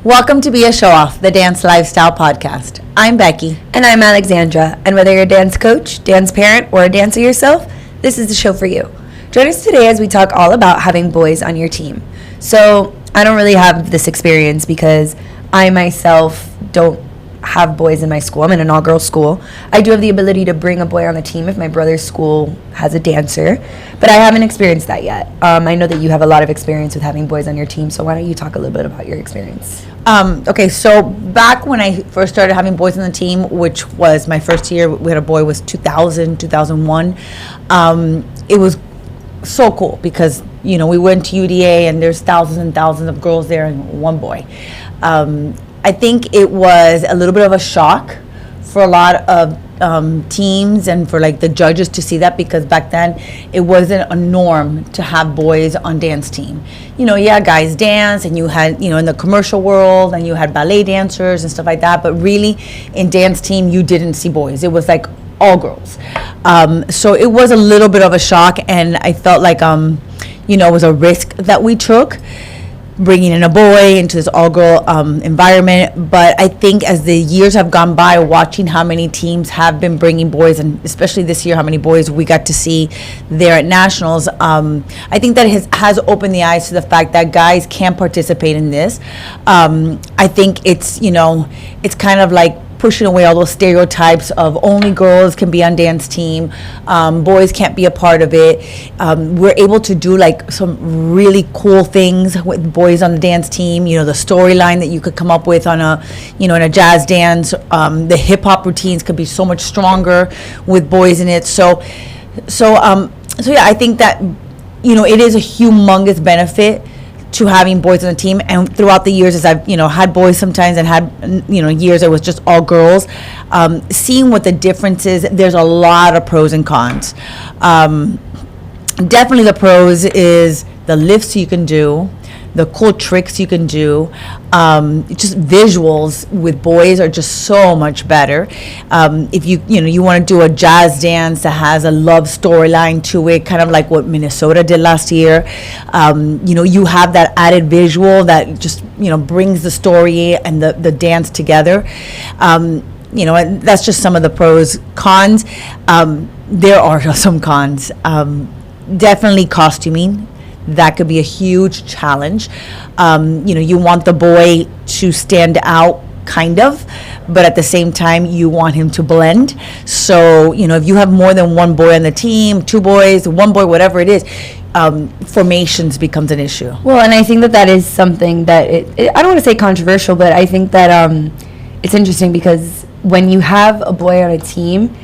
Welcome to B.A.Showoff, the dance lifestyle podcast. I'm Becky. And I'm Alexandra. And whether you're a dance coach, dance parent, or a dancer yourself, this is the show for you. Join us today as we talk all about having boys on your team. So I don't really have this experience because I myself don't have boys in my school. I'm in an all-girls school. I do have the ability to bring a boy on the team if my brother's school has a dancer, but I haven't experienced that yet. I know that you have a lot of experience with having boys on your team, so why don't you talk a little bit about your experience? Okay, so back when I first started having boys on the team, which was my first year, we had a boy, was 2001. It was so cool because, you know, we went to UDA and there's thousands and thousands of girls there and one boy. I think it was a little bit of a shock for a lot of teams and for like the judges to see that, because back then it wasn't a norm to have boys on dance team. You know, yeah, guys dance, and you had, you know, in the commercial world, and you had ballet dancers and stuff like that, but really in dance team you didn't see boys. It was like all girls. So it was a little bit of a shock, and I felt like you know, it was a risk that we took, bringing in a boy into this all-girl environment. But I think as the years have gone by, watching how many teams have been bringing boys, and especially this year, how many boys we got to see there at Nationals, I think that has opened the eyes to the fact that guys can participate in this. I think it's, you know, it's kind of like pushing away all those stereotypes of only girls can be on dance team, boys can't be a part of it. We're able to do like some really cool things with boys on the dance team. You know, the storyline that you could come up with on a, you know, in a jazz dance, the hip hop routines could be so much stronger with boys in it. So yeah, I think that, you know, it is a humongous benefit to having boys on the team. And throughout the years, as I've, you know, had boys sometimes and had, you know, years it was just all girls, seeing what the difference is, there's a lot of pros and cons. Definitely the pros is the lifts you can do, the cool tricks you can do, just visuals with boys are just so much better. If you know, you want to do a jazz dance that has a love storyline to it, kind of like what Minnesota did last year, you know, you have that added visual that just, you know, brings the story and the dance together. You know, and that's just some of the pros. Cons, there are some cons. Definitely costuming. That could be a huge challenge. You know, you want the boy to stand out, kind of, but at the same time, you want him to blend. So, you know, if you have more than one boy on the team, two boys, one boy, whatever it is, formations becomes an issue. Well, and I think that is something that I don't want to say controversial, but I think that it's interesting because when you have a boy on a team,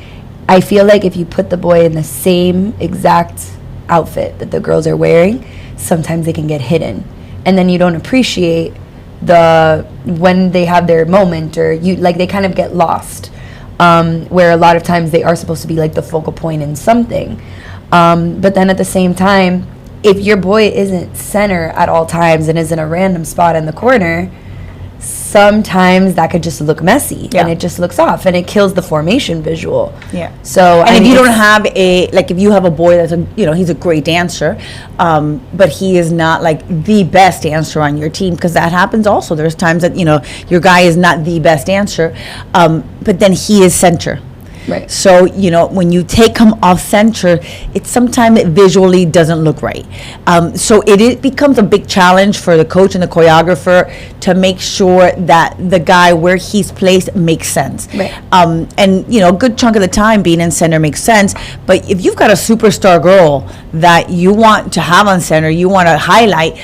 I feel like if you put the boy in the same exact outfit that the girls are wearing, sometimes they can get hidden, and then you don't appreciate when they have their moment, or you like they kind of get lost, where a lot of times they are supposed to be like the focal point in something, but then at the same time, if your boy isn't center at all times and is in a random spot in the corner, sometimes that could just look messy, and it just looks off, and it kills the formation visual. Yeah. So, and if you don't have if you have a boy that's you know, he's a great dancer, but he is not like the best dancer on your team, because that happens also. There's times that, you know, your guy is not the best dancer, but then he is center. Right. So, you know, when you take him off center, sometimes it visually doesn't look right. So it becomes a big challenge for the coach and the choreographer to make sure that the guy where he's placed makes sense. Right. And, you know, a good chunk of the time being in center makes sense. But if you've got a superstar girl that you want to have on center, you want to highlight,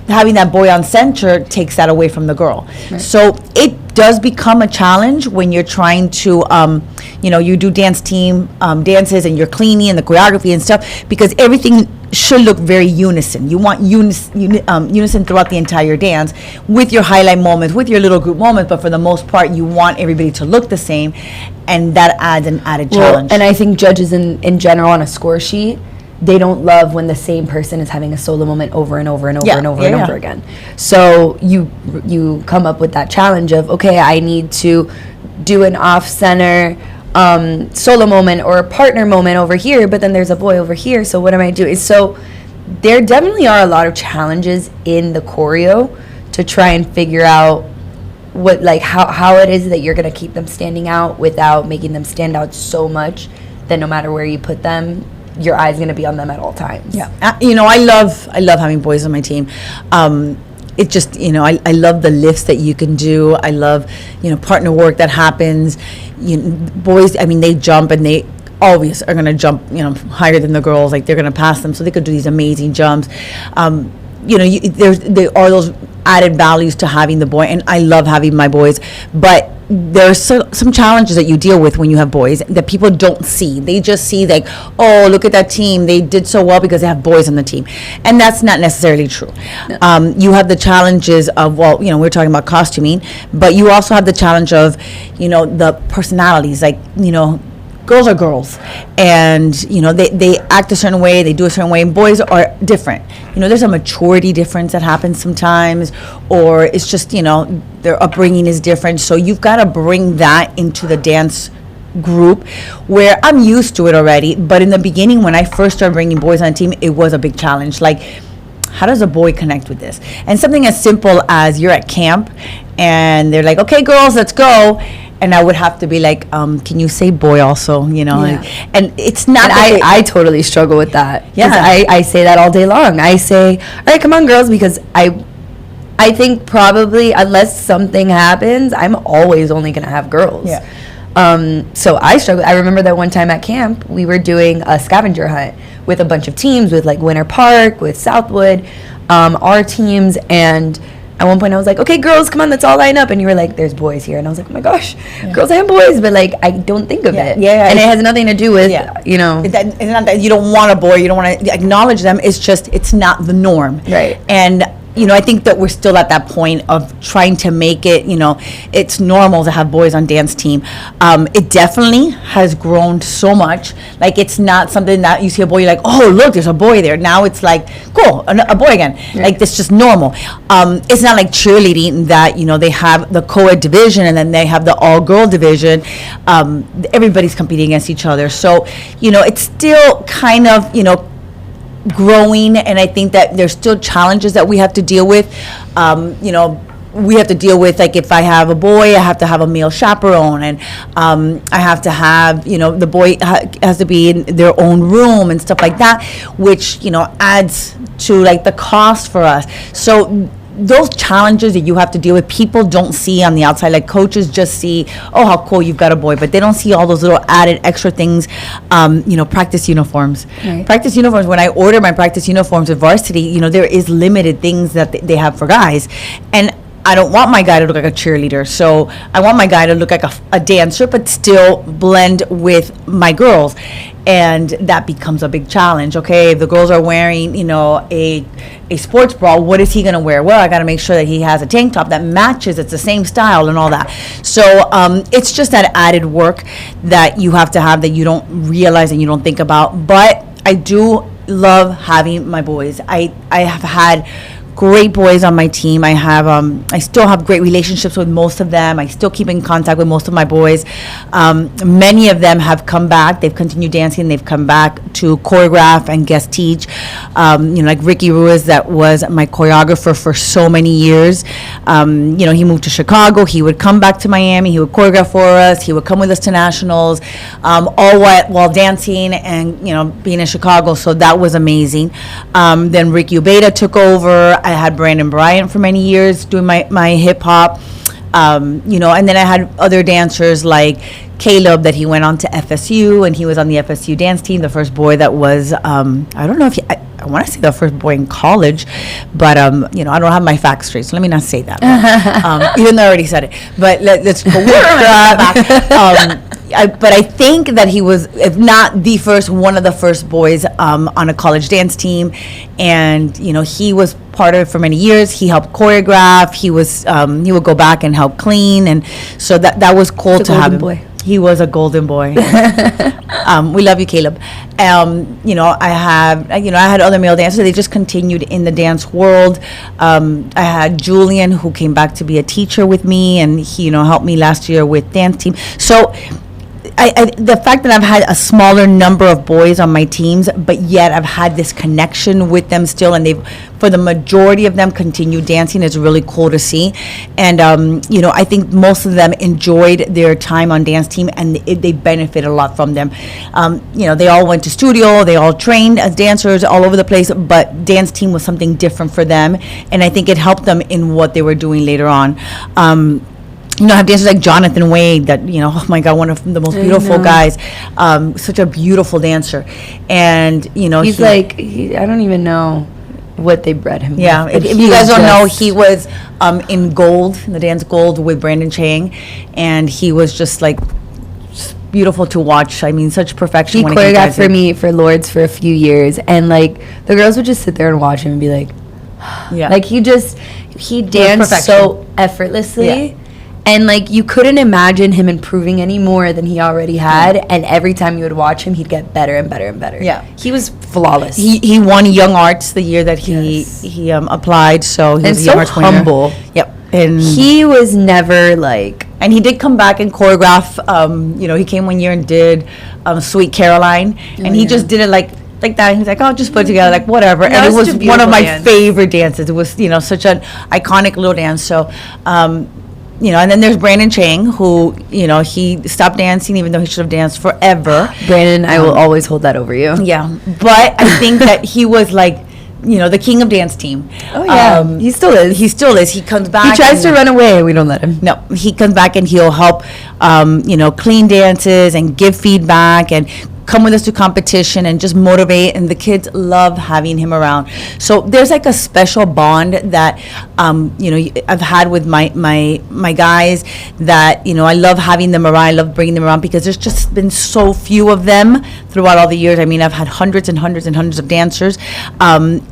having that boy on center takes that away from the girl. Right. So it does become a challenge when you're trying to, you know, you do dance team dances and you're cleaning and the choreography and stuff, because everything should look very unison. You want unison throughout the entire dance, with your highlight moments, with your little group moments, but for the most part, you want everybody to look the same, and that adds an added challenge. And I think judges in general on a score sheet, they don't love when the same person is having a solo moment over and over and over and over and over again. So you come up with that challenge of, okay, I need to do an off-center solo moment or a partner moment over here, but then there's a boy over here, so what am I doing? So there definitely are a lot of challenges in the choreo to try and figure out what, like, how it is that you're going to keep them standing out without making them stand out so much that no matter where you put them, your eye's going to be on them at all times. Yeah. I love having boys on my team. It just, I love the lifts that you can do. I love, partner work that happens. Boys, they jump, and they always are going to jump, higher than the girls. Like, they're going to pass them, so they could do these amazing jumps. There are those added values to having the boy, and I love having my boys, but there's some challenges that you deal with when you have boys that people don't see. They just see, like, oh, look at that team, they did so well because they have boys on the team, and that's not necessarily true. No. You have the challenges of, we're talking about costuming, but you also have the challenge of, the personalities, like, girls are girls, and they act a certain way, they do a certain way, and boys are different. There's a maturity difference that happens sometimes, or it's just their upbringing is different, so you've got to bring that into the dance group, where I'm used to it already, but in the beginning when I first started bringing boys on the team, it was a big challenge. Like, how does a boy connect with this? And something as simple as you're at camp and they're like, okay, girls, let's go. And I would have to be like, can you say boy also, Yeah. And it's not. And I totally struggle with that. Yeah. I say that all day long. I say, all right, come on, girls, because I think probably unless something happens, I'm always only going to have girls. Yeah. So I struggle. I remember that one time at camp, we were doing a scavenger hunt with a bunch of teams, with like Winter Park, with Southwood, our teams, and at one point I was like, okay, girls, come on, let's all line up. And you were like, there's boys here. And I was like, oh my gosh, girls and boys. But like, I don't think of it. Yeah. And it has nothing to do with, It's not that you don't want a boy, you don't want to acknowledge them. It's just, it's not the norm. Right. And, I think that we're still at that point of trying to make it, it's normal to have boys on dance team. It definitely has grown so much. Like, it's not something that you see a boy, you're like, oh, look, there's a boy there. Now it's like, cool, a boy again. Yeah. Like, it's just normal. It's not like cheerleading that, they have the co-ed division and then they have the all-girl division. Everybody's competing against each other. So, it's still kind of, growing, and I think that there's still challenges that we have to deal with. We have to deal with, like, if I have a boy, I have to have a male chaperone, and I have to have, the boy has to be in their own room and stuff like that, which, adds to, like, the cost for us. So those challenges that you have to deal with, people don't see on the outside. Like, coaches just see, oh, how cool, you've got a boy, but they don't see all those little added extra things. Practice uniforms. Right. Practice uniforms, when I order my practice uniforms at varsity, there is limited things that they have for guys, and I don't want my guy to look like a cheerleader, so I want my guy to look like a dancer, but still blend with my girls, and that becomes a big challenge. Okay, if the girls are wearing, a sports bra, what is he going to wear? Well, I got to make sure that he has a tank top that matches, it's the same style and all that. So it's just that added work that you have to have that you don't realize and you don't think about. But I do love having my boys. I have had great boys on my team. I still have great relationships with most of them. I still keep in contact with most of my boys. Many of them have come back. They've continued dancing. They've come back to choreograph and guest teach. Like Ricky Ruiz, that was my choreographer for so many years. He moved to Chicago. He would come back to Miami. He would choreograph for us. He would come with us to nationals, all while dancing and, being in Chicago. So that was amazing. Then Ricky Ubeda took over. I had Brandon Bryant for many years doing my hip hop, and then I had other dancers like Caleb, that he went on to FSU, and he was on the FSU dance team, the first boy that was, I don't know if I want to say the first boy in college, but, I don't have my facts straight, so let me not say that. Even though I already said it, but let's go back. But I think that he was, if not the first, one of the first boys on a college dance team, and he was part of it for many years. He helped choreograph. He would go back and help clean, and so that was cool to have him. Boy. He was a golden boy. We love you, Caleb. I had other male dancers. They just continued in the dance world. I had Julian, who came back to be a teacher with me, and he helped me last year with dance team. So the fact that I've had a smaller number of boys on my teams, but yet I've had this connection with them still, and they've, for the majority of them, continued dancing is really cool to see. And I think most of them enjoyed their time on dance team, and they benefit a lot from them. They all went to studio, they all trained as dancers all over the place, but dance team was something different for them, and I think it helped them in what they were doing later on. I have dancers like Jonathan Wade that, oh my God, one of the most beautiful guys, such a beautiful dancer. And, he's I don't even know what they bred him. Yeah, with, if you guys don't know, he was in Gold, the dance Gold with Brandon Chang, and he was just beautiful to watch. I mean, such perfection. He choreographed for me for Lords for a few years, and the girls would just sit there and watch him and be like, yeah. He danced so effortlessly. Yeah. And you couldn't imagine him improving any more than he already had. Yeah. And every time you would watch him, he'd get better and better and better. Yeah, he was flawless. He won Young Arts the year that he applied. So he was a Young Arts winner. Humble. Yep, and he was never And he did come back and choreograph. He came one year and did Sweet Caroline, and he just did it like that. He's like, oh, just put it together, whatever. And it was one of my favorite dances. It was, such an iconic little dance. So, and then there's Brandon Chang, who, he stopped dancing even though he should have danced forever. Brandon, I will always hold that over you. Yeah. But I think that he was the king of dance team. Oh, yeah. He still is. He still is. He comes back. He tries to run away. We don't let him. No. He comes back and he'll help, clean dances and give feedback and come with us to competition and just motivate, and the kids love having him around. So there's a special bond that I've had with my guys that I love having them around. I love bringing them around because there's just been so few of them throughout all the years. I mean, I've had hundreds and hundreds and hundreds of dancers, and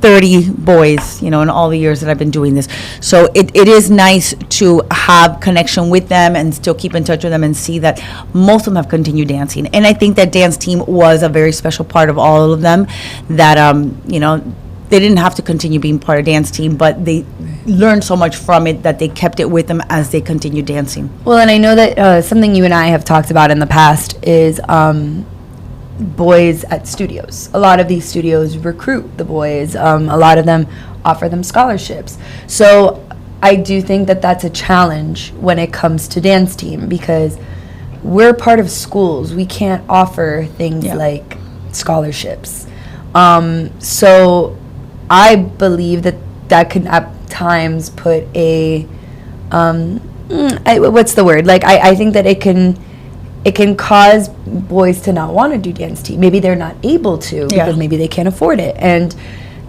30 boys, in all the years that I've been doing this. So it is nice to have connection with them and still keep in touch with them and see that most of them have continued dancing. And I think that dance team was a very special part of all of them that, they didn't have to continue being part of dance team, but they learned so much from it that they kept it with them as they continued dancing. Well, and I know that something you and I have talked about in the past is boys at studios. A lot of these studios recruit the boys. A lot of them offer them scholarships. So I do think that that's a challenge when it comes to dance team because we're part of schools. We can't offer things like scholarships. So I believe that can at times put a what's the word? I think that it can cause boys to not want to do dance team. Maybe they're not able to because maybe they can't afford it. And,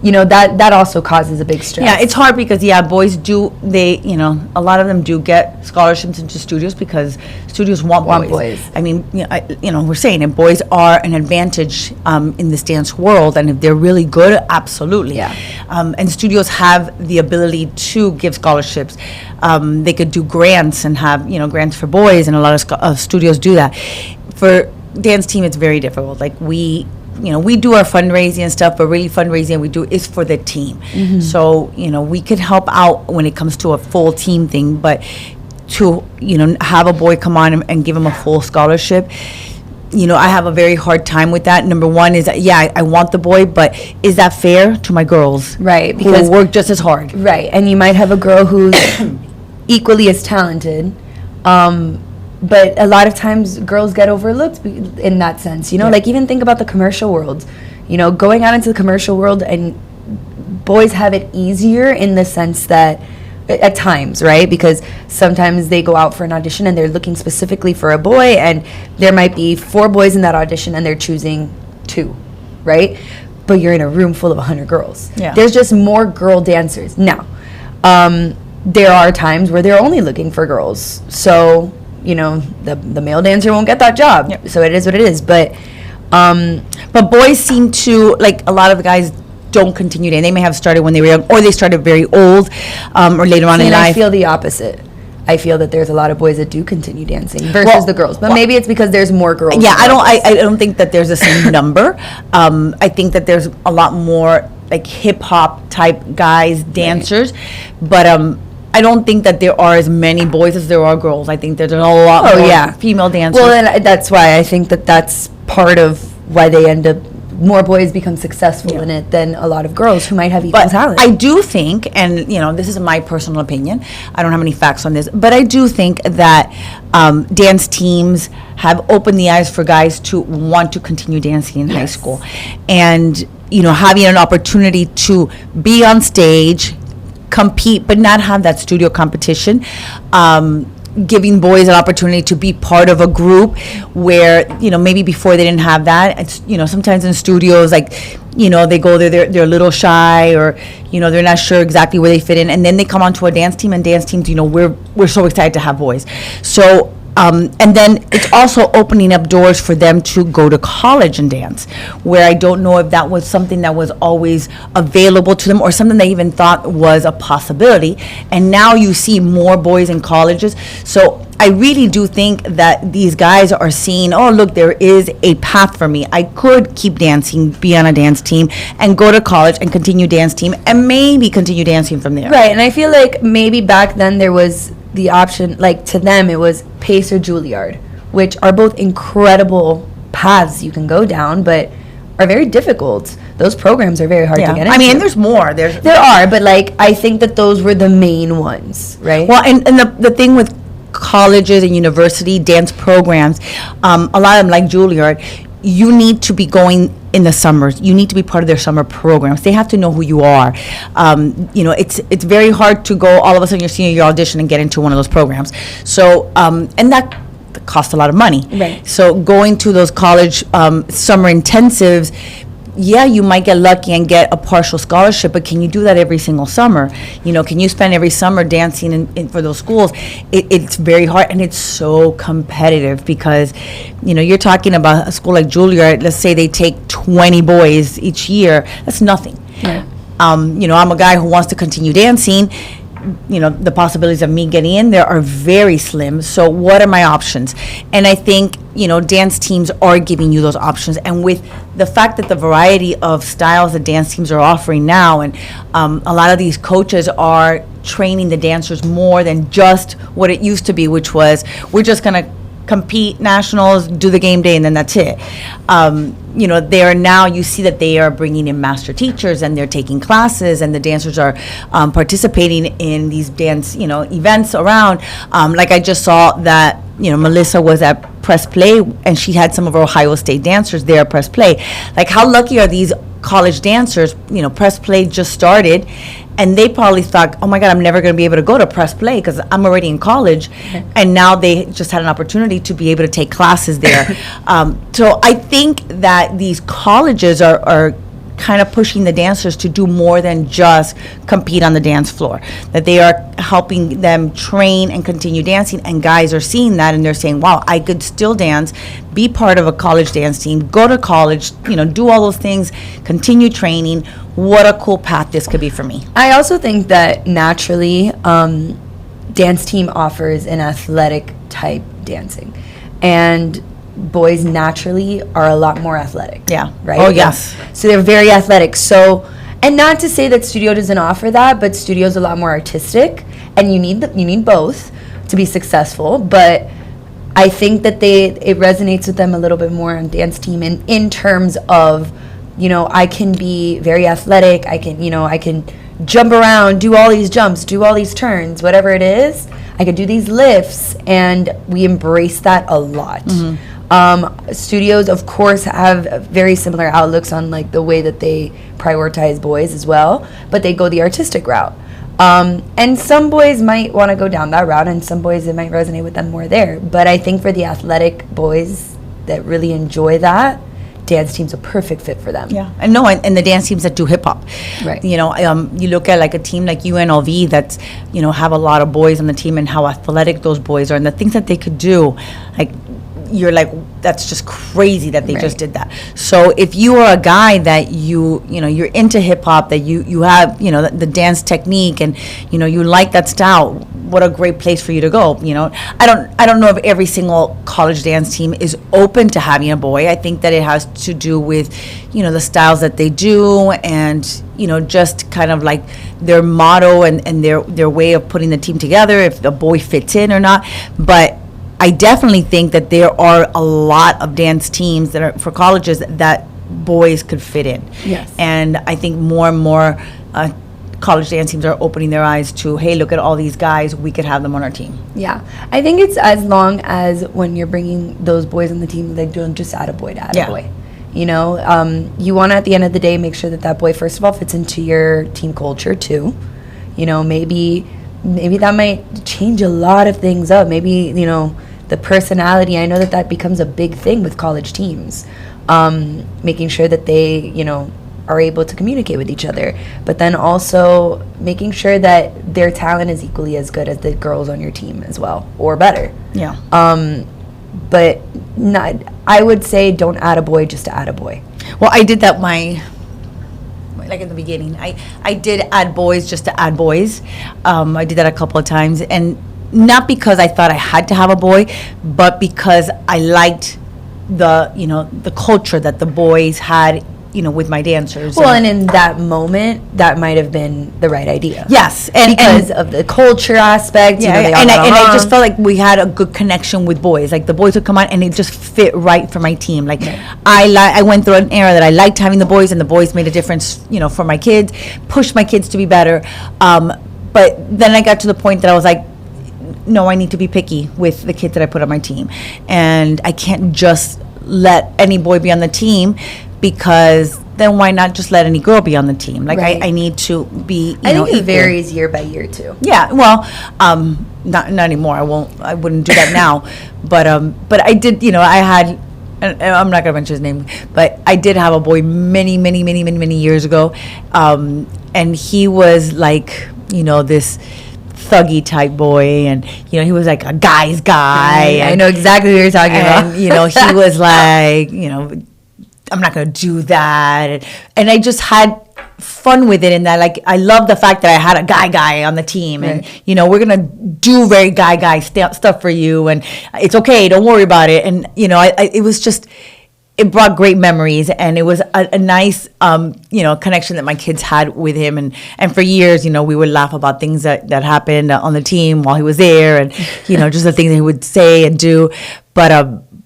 that also causes a big stress. Yeah, it's hard because, boys do, a lot of them do get scholarships into studios because studios want boys. I mean, we're saying it, boys are an advantage in this dance world, and if they're really good, absolutely. Yeah. And studios have the ability to give scholarships. They could do grants and have, grants for boys, and a lot of studios do that. For dance team, it's very difficult. We do our fundraising and stuff, but really fundraising we do is for the team. Mm-hmm. So, we could help out when it comes to a full team thing, but to, have a boy come on and give him a full scholarship, I have a very hard time with that. Number one is that, I want the boy, but is that fair to my girls? Right. Because who work just as hard. Right. And you might have a girl who's equally as talented, but a lot of times girls get overlooked in that sense, even think about the commercial world, going out into the commercial world, and boys have it easier in the sense that at times, right? Because sometimes they go out for an audition and they're looking specifically for a boy, and there might be 4 boys in that audition and they're choosing 2, right? But you're in a room full of 100 girls. Yeah. There's just more girl dancers. Now, there are times where they're only looking for girls. So, the male dancer won't get that job. Yep. So it is what it is. But boys seem to, a lot of the guys don't continue dancing. They may have started when they were young, or they started very old, or later on in life. I feel the opposite. I feel that there's a lot of boys that do continue dancing versus the girls. But maybe it's because there's more girls. Yeah, I don't think that there's the same number. I think that there's a lot more hip hop type guys, dancers. Right. But I don't think that there are as many boys as there are girls. I think that there's a lot more female dancers. Well, and that's why I think that that's part of why they end up, more boys become successful in it than a lot of girls who might have equal talent. I do think, and this is my personal opinion, I don't have any facts on this, but I do think that dance teams have opened the eyes for guys to want to continue dancing in high school. And, having an opportunity to be on stage, compete, but not have that studio competition. Giving boys an opportunity to be part of a group where, maybe before they didn't have that. It's, sometimes in studios, like, they go there, they're a little shy, or, they're not sure exactly where they fit in. And then they come onto a dance team, and dance teams, we're so excited to have boys. So, and then it's also opening up doors for them to go to college and dance, where I don't know if that was something that was always available to them or something they even thought was a possibility. And now you see more boys in colleges. So I really do think that these guys are seeing, oh, look, there is a path for me. I could keep dancing, be on a dance team, and go to college and continue dance team, and maybe continue dancing from there. Right, and I feel like maybe back then there was the option, like to them it was Pace or Juilliard, which are both incredible paths you can go down, but are very difficult. Those programs are very hard to get into. I mean, and there's more. There are, but like I think that those were the main ones, right? Well, and the thing with colleges and university dance programs, a lot of them like Juilliard, you need to be going in the summers. You need to be part of their summer programs. They have to know who you are. It's very hard to go all of a sudden your senior year audition and get into one of those programs. So, and that costs a lot of money. Right. So going to those college summer intensives, you might get lucky and get a partial scholarship, but can you do that every single summer? Can you spend every summer dancing in for those schools? It's very hard, and it's so competitive because, you're talking about a school like Juilliard. Let's say they take 20 boys each year. That's nothing. Yeah. I'm a guy who wants to continue dancing. The possibilities of me getting in there are very slim. So what are my options? And I think, dance teams are giving you those options. And with the fact that the variety of styles that dance teams are offering now, and a lot of these coaches are training the dancers more than just what it used to be, which was, we're just going to compete nationals, do the game day, and then that's it. They are now, you see that they are bringing in master teachers, and they're taking classes, and the dancers are participating in these dance, events around. Like I just saw that, Melissa was at Press Play, and she had some of her Ohio State dancers there at Press Play. Like, how lucky are these college dancers? Press Play just started, and they probably thought, oh my God, I'm never going to be able to go to Press Play because I'm already in college. And now they just had an opportunity to be able to take classes there. So I think that these colleges are kind of pushing the dancers to do more than just compete on the dance floor, that they are helping them train and continue dancing, and guys are seeing that and they're saying, wow, I could still dance, be part of a college dance team, go to college, do all those things, continue training. What a cool path this could be for me. I also think that naturally dance team offers an athletic type dancing, and boys naturally are a lot more athletic. Yeah. Right? Oh, yes. So they're very athletic. So, and not to say that studio doesn't offer that, but studio's a lot more artistic, and you need both to be successful. But I think that it resonates with them a little bit more on dance team in terms of, I can be very athletic. I can jump around, do all these jumps, do all these turns, whatever it is. I could do these lifts, and we embrace that a lot. Mm-hmm. Studios, of course, have very similar outlooks on like the way that they prioritize boys as well, but they go the artistic route. And some boys might want to go down that route, and some boys, it might resonate with them more there. But I think for the athletic boys that really enjoy that, dance team's a perfect fit for them. Yeah, and the dance teams that do hip hop. Right. You look at like a team like UNLV that's, have a lot of boys on the team, and how athletic those boys are, and the things that they could do, like, you're like, that's just crazy that they just did that. So if you are a guy that you're into hip hop, that you have, the dance technique, and, you like that style, what a great place for you to go. I don't know if every single college dance team is open to having a boy. I think that it has to do with, the styles that they do, and just kind of like their motto and their way of putting the team together, if the boy fits in or not. But I definitely think that there are a lot of dance teams that are for colleges that boys could fit in. Yes. And I think more and more college dance teams are opening their eyes to, hey, look at all these guys, we could have them on our team. Yeah, I think it's as long as when you're bringing those boys on the team, like, don't just add a boy to add a boy. You want to, at the end of the day, make sure that boy, first of all, fits into your team culture too. Maybe that might change a lot of things up. Maybe, the personality. I know that becomes a big thing with college teams. Making sure that they, are able to communicate with each other, but then also making sure that their talent is equally as good as the girls on your team as well, or better. Yeah. But I would say don't add a boy just to add a boy. Well, I did that like in the beginning. I did add boys just to add boys. I did that a couple of times, and not because I thought I had to have a boy, but because I liked the culture that the boys had, with my dancers. Well, and in that moment, that might have been the right idea. Yes, because of the culture aspect. Yeah, and I just felt like we had a good connection with boys. Like the boys would come on, and it just fit right for my team. Like I went through an era that I liked having the boys, and the boys made a difference, for my kids, pushed my kids to be better. But then I got to the point that I was like, no, I need to be picky with the kids that I put on my team, and I can't just let any boy be on the team, because then why not just let any girl be on the team? Like, right. I need to be, I think it varies year by year too. Yeah, well, not anymore. I wouldn't do that now. But I did, I had, and I'm not gonna mention his name, but I did have a boy many years ago, and he was like, this thuggy type boy, and he was like a guy's guy. I know exactly what you're talking about. He was like, I'm not going to do that. And I just had fun with it, in that, like, I love the fact that I had a guy on the team, and, we're going to do very guy stuff for you, and it's okay, don't worry about it. And, it was just, it brought great memories, and it was a nice, connection that my kids had with him. And for years, we would laugh about things that happened on the team while he was there, and, just the things that he would say and do. But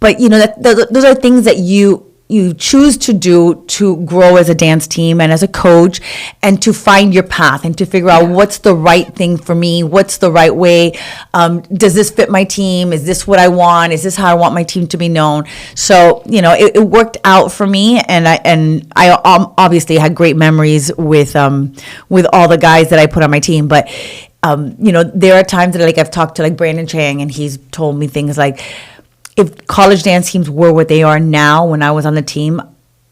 those are things that you choose to do to grow as a dance team and as a coach, and to find your path and to figure out what's the right thing for me, what's the right way, does this fit my team, is this what I want, is this how I want my team to be known? So it worked out for me, and I obviously had great memories with all the guys that I put on my team. But there are times that, like, I've talked to, like, Brandon Chang, and he's told me things like, if college dance teams were what they are now, when I was on the team,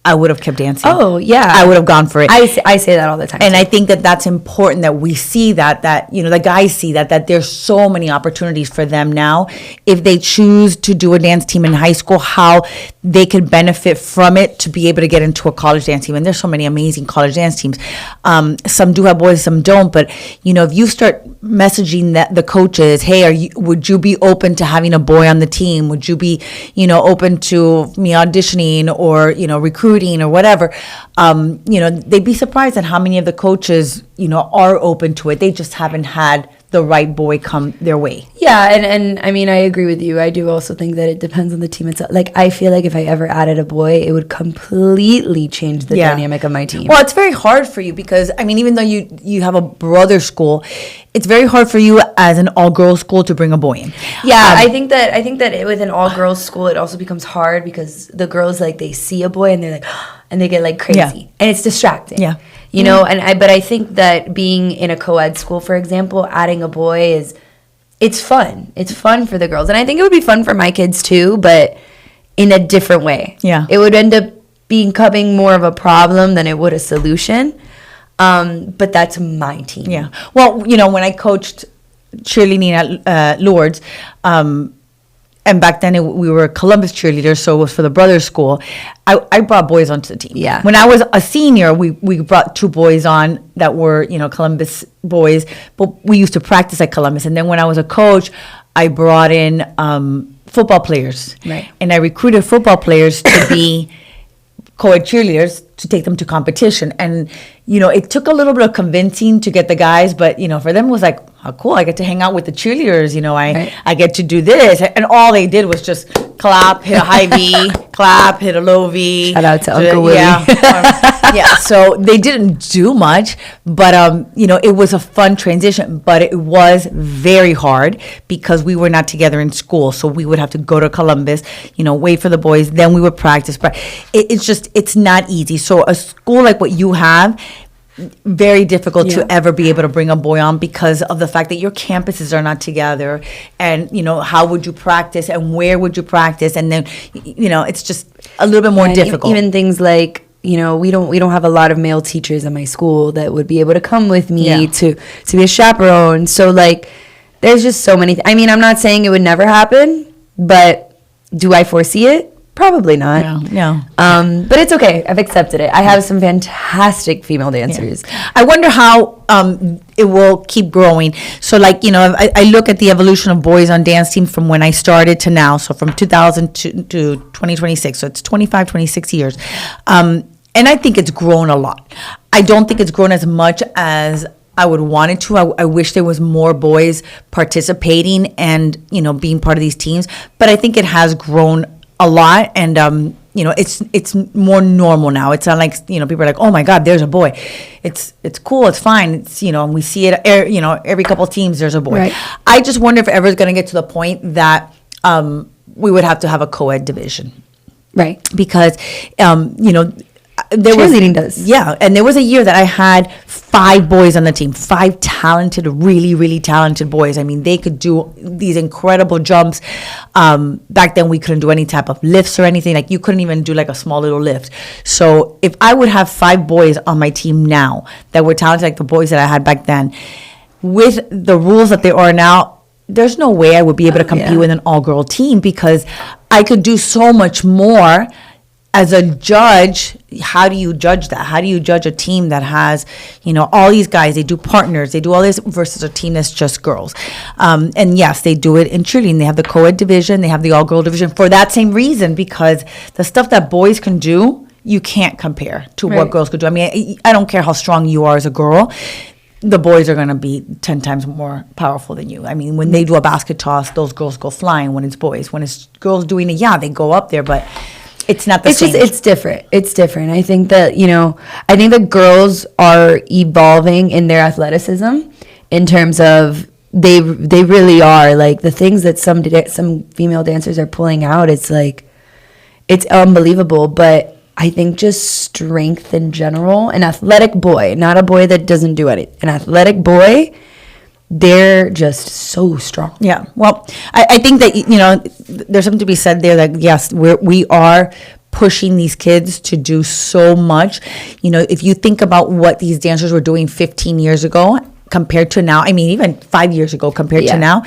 I would have kept dancing. Oh, yeah. I would have gone for it. I say that all the time. And I think that that's important, that we see that the guys see that there's so many opportunities for them now. If they choose to do a dance team in high school, how they could benefit from it to be able to get into a college dance team. And there's so many amazing college dance teams. Some do have boys, some don't. But, if you start messaging the coaches, hey, would you be open to having a boy on the team? Would you be, open to me auditioning or, recruiting or whatever, they'd be surprised at how many of the coaches, are open to it. They just haven't had the right boy come their way. Yeah, and I mean, I agree with you. I do also think that it depends on the team itself. Like, I feel like if I ever added a boy, it would completely change the dynamic of my team. Well, it's very hard for you because, I mean, even though you have a brother school, it's very hard for you as an all-girls school to bring a boy in. Yeah, I think that with an all-girls school, it also becomes hard because the girls, like, they see a boy and they're like, and they get, like, crazy. And it's distracting. Yeah. But I think that being in a co-ed school, for example, adding a boy it's fun. It's fun for the girls. And I think it would be fun for my kids too, but in a different way. Yeah. It would end up becoming more of a problem than it would a solution. But that's my team. Yeah. Well, when I coached cheerleading at Lourdes, and back then we were Columbus cheerleaders, so it was for the brothers' school. I brought boys onto the team. Yeah. When I was a senior, we brought 2 boys on that were, Columbus boys, but we used to practice at Columbus. And then when I was a coach, I brought in football players. Right. And I recruited football players to be co-ed cheerleaders to take them to competition. And, it took a little bit of convincing to get the guys, but, for them it was like, oh, cool, I get to hang out with the cheerleaders, I get to do this. And all they did was just clap, hit a high V, clap, hit a low V. Shout out to Uncle Willie. Yeah, so they didn't do much, but, it was a fun transition, but it was very hard because we were not together in school. So we would have to go to Columbus, wait for the boys, then we would practice. But it's not easy. So a school like what you have, very difficult to ever be able to bring a boy on because of the fact that your campuses are not together, and how would you practice and where would you practice, and then it's just a little bit more difficult. Even things like we don't have a lot of male teachers in my school that would be able to come with me to be a chaperone. So like there's just so many I mean, I'm not saying it would never happen, but do I foresee it? Probably not. No. But it's okay. I've accepted it. I have some fantastic female dancers. Yeah. I wonder how it will keep growing. So, like, I look at the evolution of boys on dance teams from when I started to now. So, from 2000 to 2026. So, it's 25, 26 years. And I think it's grown a lot. I don't think it's grown as much as I would want it to. I wish there was more boys participating and, being part of these teams. But I think it has grown a lot, and it's more normal now. It's not like people are like, oh my God, there's a boy. It's cool, it's fine. It's and we see it every couple of teams there's a boy. Right. I just wonder if ever it's going to get to the point that we would have to have a co-ed division, Right. Because cheerleading does. Yeah, and there was a year that I had 5 boys on the team, 5 talented, really, really talented boys. I mean, they could do these incredible jumps. Back then, we couldn't do any type of lifts or anything. Like, you couldn't even do like a small little lift. So if I would have 5 boys on my team now that were talented like the boys that I had back then, with the rules that they are now, there's no way I would be able to compete with an all-girl team, because I could do so much more. As a judge, how do you judge that? How do you judge a team that has, all these guys, they do partners, they do all this, versus a team that's just girls? And yes, they do it in cheerleading. They have the co-ed division, they have the all-girl division for that same reason, because the stuff that boys can do, you can't compare to what girls could do. I mean, I don't care how strong you are as a girl. The boys are going to be 10 times more powerful than you. I mean, when they do a basket toss, those girls go flying when it's boys. When it's girls doing it, they go up there, but it's not the same. It's different. It's different. I think that, I think the girls are evolving in their athleticism in terms of they really are. Like, the things that some female dancers are pulling out, it's like, it's unbelievable. But I think just strength in general, an athletic boy, not a boy that doesn't do anything, an athletic boy, they're just so strong. Yeah. Well, I think that, there's something to be said there that, yes, we are pushing these kids to do so much. If you think about what these dancers were doing 15 years ago compared to now, I mean, even 5 years ago compared to now,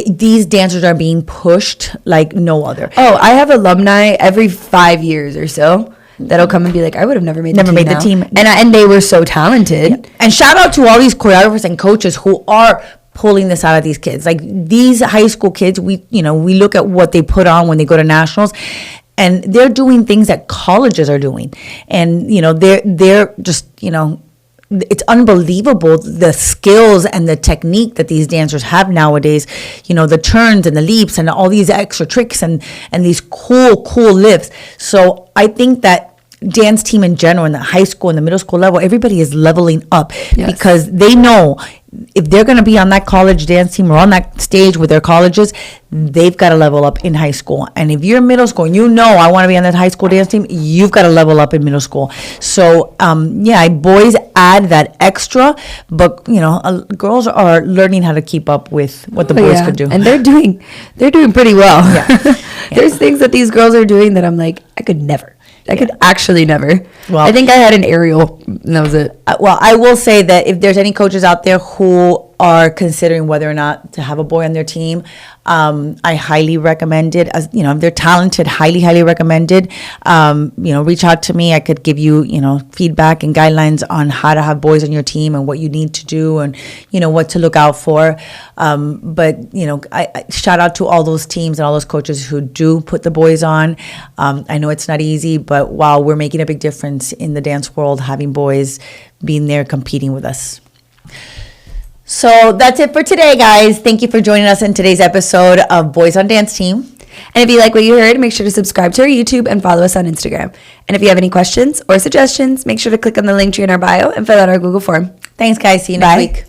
these dancers are being pushed like no other. Oh, I have alumni every 5 years or so that'll come and be like, I would have never made the team. And they were so talented. Yeah. And shout out to all these choreographers and coaches who are pulling this out of these kids. Like, these high school kids, we look at what they put on when they go to nationals, and they're doing things that colleges are doing. And, they're just, it's unbelievable the skills and the technique that these dancers have nowadays. The turns and the leaps and all these extra tricks and these cool lifts. So I think that dance team in general, in the high school and the middle school level, everybody is leveling up, because they know if they're going to be on that college dance team or on that stage with their colleges, they've got to level up in high school. And if you're in middle school and I want to be on that high school dance team, you've got to level up in middle school. So boys add that extra, but girls are learning how to keep up with what the boys could do, and they're doing pretty well. There's things that these girls are doing that I'm like, I could never. I could actually never. Well, I think I had an aerial, and that was it. Well, I will say that if there's any coaches out there who are considering whether or not to have a boy on their team, I highly recommend it. As you know, if they're talented, highly recommended. Reach out to me. I could give you, feedback and guidelines on how to have boys on your team and what you need to do and, what to look out for. But I shout out to all those teams and all those coaches who do put the boys on. I know it's not easy, but wow, we're making a big difference in the dance world, having boys being there competing with us. So that's it for today, guys. Thank you for joining us in today's episode of Boys on Dance Team. And if you like what you heard, make sure to subscribe to our YouTube and follow us on Instagram. And if you have any questions or suggestions, make sure to click on the link tree in our bio and fill out our Google form. Thanks, guys. See you next week.